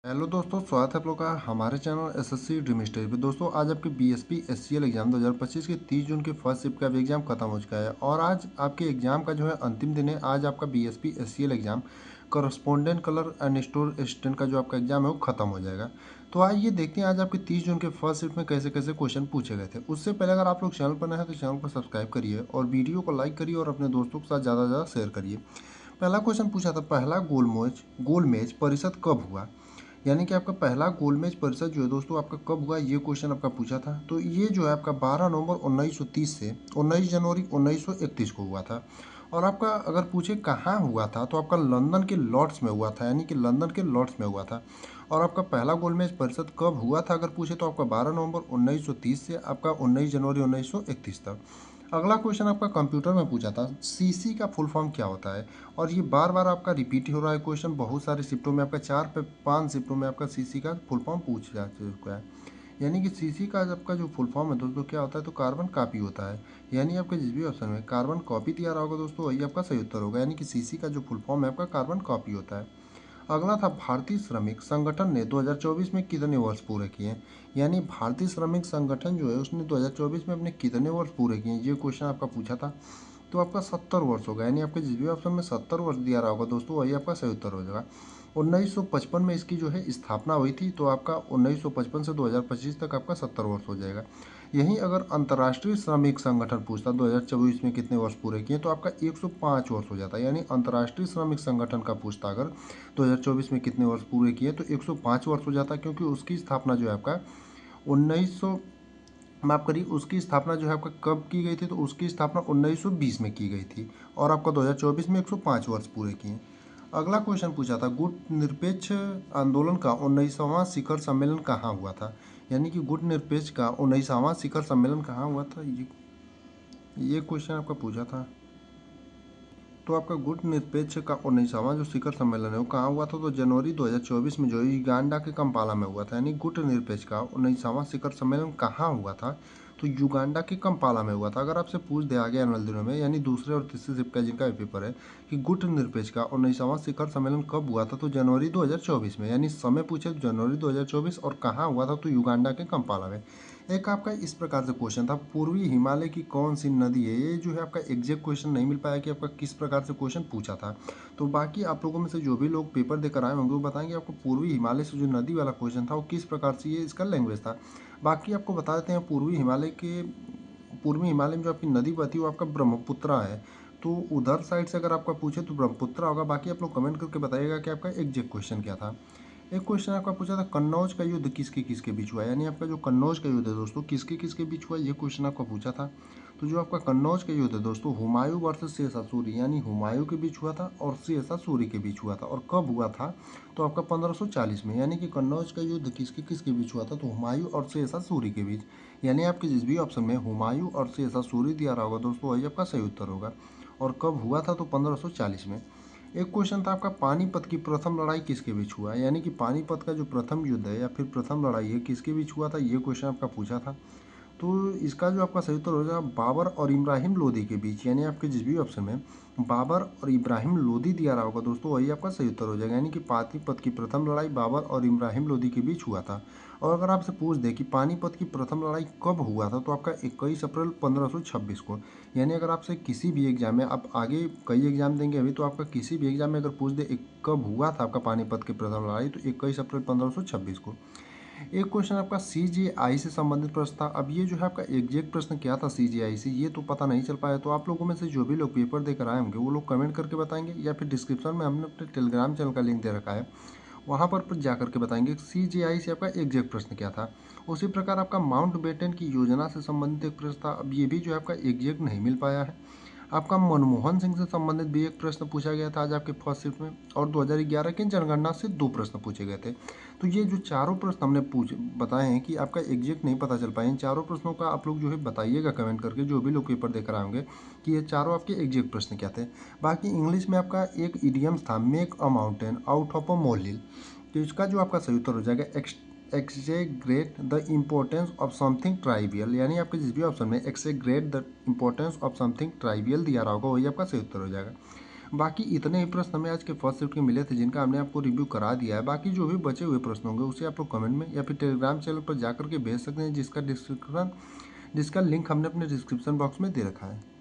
Hello दोस्तों, स्वागत है आप लोग का हमारे चैनल एसएससी ड्रीम स्टडी पे। दोस्तों आज आपके बीएसपी एससीएल एग्जाम 2025 के 30 जून के फर्स्ट शिफ्ट का भी एग्जाम खत्म हो चुका है और आज आपके एग्जाम का जो है अंतिम दिन है। आज आपका BSP SCL exam correspondent colour and store assistant का जो आपका एग्जाम है वो खत्म हो जाएगा। तो आइए देखते हैं आज आपके 30 जून के फर्स्ट शिफ्ट में कैसे कैसे क्वेश्चन पूछे गए थे। उससे पहले अगर आप लोग चैनल पर नए हैं तो चैनल को सब्सक्राइब करिए और वीडियो को लाइक करिए और अपने दोस्तों के साथ ज़्यादा से ज़्यादा शेयर करिए। पहला क्वेश्चन पूछा था, पहला गोल मैच परिषद कब हुआ? यानी कि आपका पहला गोल मैच परिषद जो है दोस्तों आपका कब हुआ, ये क्वेश्चन आपका पूछा था। तो ये जो है आपका 12 नवंबर 1930 से 19 जनवरी 1931 को हुआ था। और आपका अगर पूछे कहाँ हुआ था तो आपका लंदन के लॉर्ड्स में हुआ था, यानी कि लंदन के लॉर्ड्स में हुआ था। और आपका पहला गोल मैच परिषद कब हुआ था अगर पूछे तो आपका 12 नवंबर 1930 से आपका 19 जनवरी 1931 तक। अगला क्वेश्चन आपका कंप्यूटर में पूछा था, सीसी का फुल फॉर्म क्या होता है? और ये बार बार आपका रिपीट हो रहा है क्वेश्चन, बहुत सारे शिफ्टों में आपका 4 से 5 शिफ्टों में आपका सीसी का फुल फॉर्म पूछ जा चुका है। यानी कि सीसी का आपका जो फुल फॉर्म है दोस्तों क्या होता है, तो कार्बन कॉपी होता है। यानी आपके जिस भी ऑप्शन में कार्बन कॉपी दिया रहा होगा दोस्तों वही आपका सही उत्तर होगा, यानी कि सीसी का जो फुल फॉर्म है आपका कार्बन कॉपी होता है। अगला था, भारतीय श्रमिक संगठन ने 2024 में कितने वर्ष पूरे किए? यानी भारतीय श्रमिक संगठन जो है उसने 2024 में अपने कितने वर्ष पूरे किए, ये क्वेश्चन आपका पूछा था। तो आपका 70 वर्ष होगा, यानी आपके जिस भी ऑप्शन में 70 वर्ष दिया रहा होगा दोस्तों वही आपका सही उत्तर हो जाएगा। 1955 में इसकी जो है स्थापना हुई थी, तो आपका 1955 से 2025 तक आपका 70 वर्ष हो जाएगा। यहीं अगर अंतर्राष्ट्रीय श्रमिक संगठन पूछता 2024 में कितने वर्ष पूरे किए तो आपका 105 वर्ष हो जाता है। यानी अंतर्राष्ट्रीय श्रमिक संगठन का पूछता अगर 2024 में कितने वर्ष पूरे किए तो 105 वर्ष हो जाता, क्योंकि उसकी स्थापना जो है आपका 1900 माफ करिए, उसकी स्थापना जो है आपका कब की गई थी, तो उसकी स्थापना 1920 में की गई थी। और आपका 2024 में 105 वर्ष पूरे किए। अगला क्वेश्चन पूछा था, गुट निरपेक्ष आंदोलन का 19वां शिखर सम्मेलन कहाँ हुआ था? यानी कि गुट निरपेक्ष का 19वां शिखर सम्मेलन कहाँ हुआ था, ये क्वेश्चन आपका पूछा था। तो आपका गुट निरपेक्ष का 19वां जो शिखर सम्मेलन है वो कहाँ हुआ था, तो जनवरी 2024 में जो है युगांडा के कंपाला में हुआ था। यानी गुट निरपेक्ष का 19वां शिखर सम्मेलन कहाँ हुआ था, तो युगांडा के कंपाला में हुआ था। अगर आपसे पूछ दिया गया एनुअल दिनों में, यानी दूसरे और तीसरे शिफ्ट का जिनका पेपर है, कि गुट निरपेक्ष का 19वां शिखर सम्मेलन कब हुआ था, तो जनवरी 2024 में। यानी समय पूछे तो जनवरी 2024 और कहाँ हुआ था, तो युगांडा के कंपाला में। एक आपका इस प्रकार से क्वेश्चन था, पूर्वी हिमालय की कौन सी नदी है? ये जो है आपका एग्जैक्ट क्वेश्चन नहीं मिल पाया कि आपका किस प्रकार से क्वेश्चन पूछा था। तो बाकी आप लोगों में से जो भी लोग पेपर देकर आए होंगे वो बताएंगे आपको पूर्वी हिमालय से जो नदी वाला क्वेश्चन था वो किस प्रकार से ये इसका लैंग्वेज था। बाकी आपको बता देते हैं, पूर्वी हिमालय में जो आपकी नदी बहती है वो आपका ब्रह्मपुत्रा है। तो उधर साइड से अगर आपका पूछे तो ब्रह्मपुत्रा होगा। बाकी आप लोग कमेंट करके बताइएगा कि आपका एग्जैक्ट क्वेश्चन क्या था। एक क्वेश्चन आपका पूछा था, कन्नौज का युद्ध किसके किसके बीच हुआ? यानी आपका जो कन्नौज का युद्ध है दोस्तों किसके किसके बीच हुआ, ये क्वेश्चन आपका पूछा था। तो जो आपका कन्नौज का युद्ध है दोस्तों हुमायूं वर्सेस शेरशाह सूरी, यानी हुमायूं के बीच हुआ था और शेरशाह सूरी के बीच हुआ था। और कब हुआ था, तो आपका 1540 में। यानी कि कन्नौज का युद्ध किसके किसके बीच हुआ था, तो हुमायूं और शेरशाह सूरी के बीच। यानी आपके जिस भी ऑप्शन में हुमायूं और शेरशाह सूरी दिया रहा होगा दोस्तों वही आपका सही उत्तर होगा। और कब हुआ था, तो 1540 में। एक क्वेश्चन था आपका, पानीपत की प्रथम लड़ाई किसके बीच हुआ? यानी कि पानीपत का जो प्रथम युद्ध है या फिर प्रथम लड़ाई है किसके बीच हुआ था, ये क्वेश्चन आपका पूछा था। तो इसका जो आपका सही उत्तर हो जाएगा बाबर और इब्राहिम लोदी के बीच। यानी आपके जिस भी ऑप्शन में बाबर और इब्राहिम लोदी दिया रहा होगा दोस्तों वही आपका सही उत्तर हो जाएगा। यानी कि पानीपत की प्रथम लड़ाई बाबर और इब्राहिम लोदी के बीच हुआ था। और अगर आपसे पूछ दे कि पानीपत की प्रथम लड़ाई कब हुआ था, तो आपका 21 अप्रैल 1526 को। यानी अगर आपसे किसी भी एग्जाम में, आप आगे कई एग्जाम देंगे अभी, तो आपका किसी भी एग्जाम में अगर पूछ दे कब हुआ था आपका पानीपत की प्रथम लड़ाई, तो 21 अप्रैल 1526 को। एक क्वेश्चन आपका सीजीआई से संबंधित प्रश्न था। अब ये जो है आपका एग्जैक्ट प्रश्न क्या था सीजीआई से, ये तो पता नहीं चल पाया। तो आप लोगों में से जो भी लोग पेपर देकर आए होंगे वो लोग कमेंट करके बताएंगे, या फिर डिस्क्रिप्शन में हमने अपने टेलीग्राम चैनल का लिंक दे रखा है, वहाँ पर जा करके बताएंगे सीजीआई से आपका एग्जैक्ट प्रश्न क्या था। उसी प्रकार आपका माउंट बेटन की योजना से संबंधित एक प्रश्न था। अब ये भी जो है आपका एग्जैक्ट नहीं मिल पाया है। आपका मनमोहन सिंह से संबंधित भी एक प्रश्न पूछा गया था आज आपके फर्स्ट शिफ्ट में, और 2011 की जनगणना से 2 प्रश्न पूछे गए थे। तो ये जो चारों प्रश्न हमने बताए हैं कि आपका एग्जैक्ट नहीं पता चल पाए, इन चारों प्रश्नों का आप लोग जो है बताइएगा कमेंट करके, जो भी लोग पेपर देकर आएंगे, कि ये चारों आपके एग्जैक्ट प्रश्न क्या थे। बाकी इंग्लिश में आपका एक इडियम्स था, make a mountain out of a mole. तो इसका जो आपका सही उत्तर हो जाएगा exaggerate the importance of something trivial. यानी आपके जिस भी ऑप्शन में exaggerate the importance of something trivial दिया रहा होगा वही आपका सही उत्तर हो जाएगा। बाकी इतने ही प्रश्न हमें आज के फर्स्ट शिफ्ट के मिले थे जिनका हमने आपको रिव्यू करा दिया है। बाकी जो भी बचे हुए प्रश्न होंगे उसे आप लोग कमेंट में या फिर टेलीग्राम चैनल पर जाकर के भेज सकते हैं, जिसका लिंक हमने अपने डिस्क्रिप्शन बॉक्स में दे रखा है।